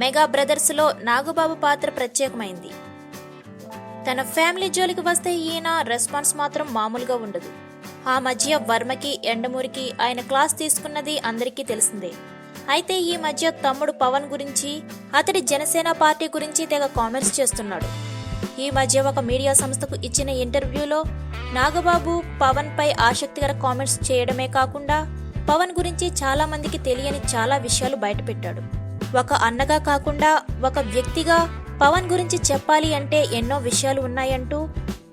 Mega బ్రదర్స్లో Nagababu పాత్ర ప్రత్యేకమైంది. తన ఫ్యామిలీ జోలికి వస్తే ఈయన రెస్పాన్స్ మాత్రం మామూలుగా ఉండదు. ఆ మధ్య వర్మకి, ఎండమూరికి ఆయన క్లాస్ తీసుకున్నది అందరికీ తెలిసిందే. అయితే ఈ మధ్య తమ్ముడు పవన్ గురించి, అతడి జనసేన పార్టీ గురించి తెగ కామెంట్స్ చేస్తున్నాడు. ఈ మధ్య ఒక మీడియా సంస్థకు ఇచ్చిన ఇంటర్వ్యూలో నాగబాబు పవన్ పై ఆసక్తికర కామెంట్స్ చేయడమే కాకుండా పవన్ గురించి చాలా మందికి తెలియని చాలా విషయాలు బయటపెట్టాడు. ఒక అన్నగా కాకుండా ఒక వ్యక్తిగా పవన్ గురించి చెప్పాలి అంటే ఎన్నో విషయాలు ఉన్నాయంటూ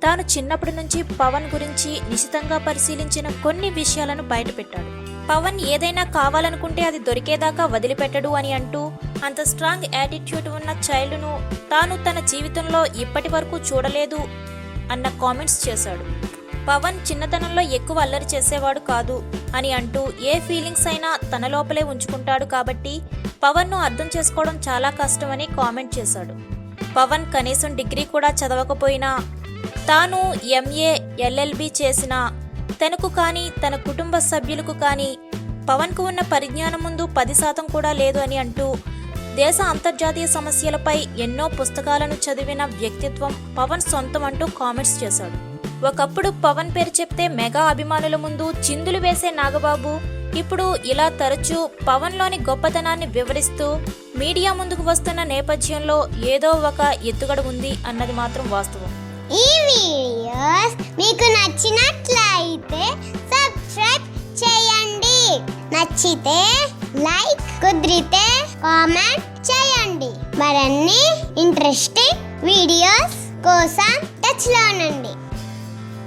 తాను చిన్నప్పటి నుంచి పవన్ గురించి నిశితంగా పరిశీలించిన కొన్ని విషయాలను బయటపెట్టాడు. పవన్ ఏదైనా కావాలనుకుంటే అది దొరికేదాకా వదిలిపెట్టడు అని అంటూ అంత స్ట్రాంగ్ యాటిట్యూడ్ ఉన్న చైల్డ్ను తాను తన జీవితంలో ఇప్పటి వరకు చూడలేదు అన్న కామెంట్స్ చేశాడు. పవన్ చిన్నతనంలో ఎక్కువ అల్లరి చేసేవాడు కాదు అని అంటూ ఏ ఫీలింగ్స్ అయినా తన లోపలే ఉంచుకుంటాడు కాబట్టి పవన్ను అర్థం చేసుకోవడం చాలా కష్టమని కామెంట్ చేశాడు. పవన్ కనీసం డిగ్రీ కూడా చదవకపోయినా తాను ఎంఏ ఎల్ఎల్బి చేసినా తనకు కానీ తన కుటుంబ సభ్యులకు కానీ పవన్కు ఉన్న పరిజ్ఞానం ముందు 10% కూడా లేదు అని అంటూ దేశ అంతర్జాతీయ సమస్యలపై ఎన్నో పుస్తకాలను చదివిన వ్యక్తిత్వం పవన్ సొంతం అంటూ కామెంట్స్ చేశాడు. ఒకప్పుడు పవన్ పేరు చెప్తే మెగా అభిమానుల ముందు చిందులు వేసే నాగబాబు ఇప్పుడు ఇలా తరచూ పవన్లోని గొప్పతనాన్ని వివరిస్తూ మీడియా ముందుకు వస్తున్న నేపథ్యంలో ఏదో ఒక ఎత్తుగడ ఉంది అన్నది మాత్రం వాస్తవం. ఈ వీడియోస్ మీకు నచ్చినట్లయితే సబ్స్క్రైబ్ చేయండి, నచ్చితే లైక్, కుదిరితే కామెంట్ చేయండి. మరిన్ని ఇంట్రెస్టింగ్ వీడియోస్ కోసం టచ్లో ఉండండి.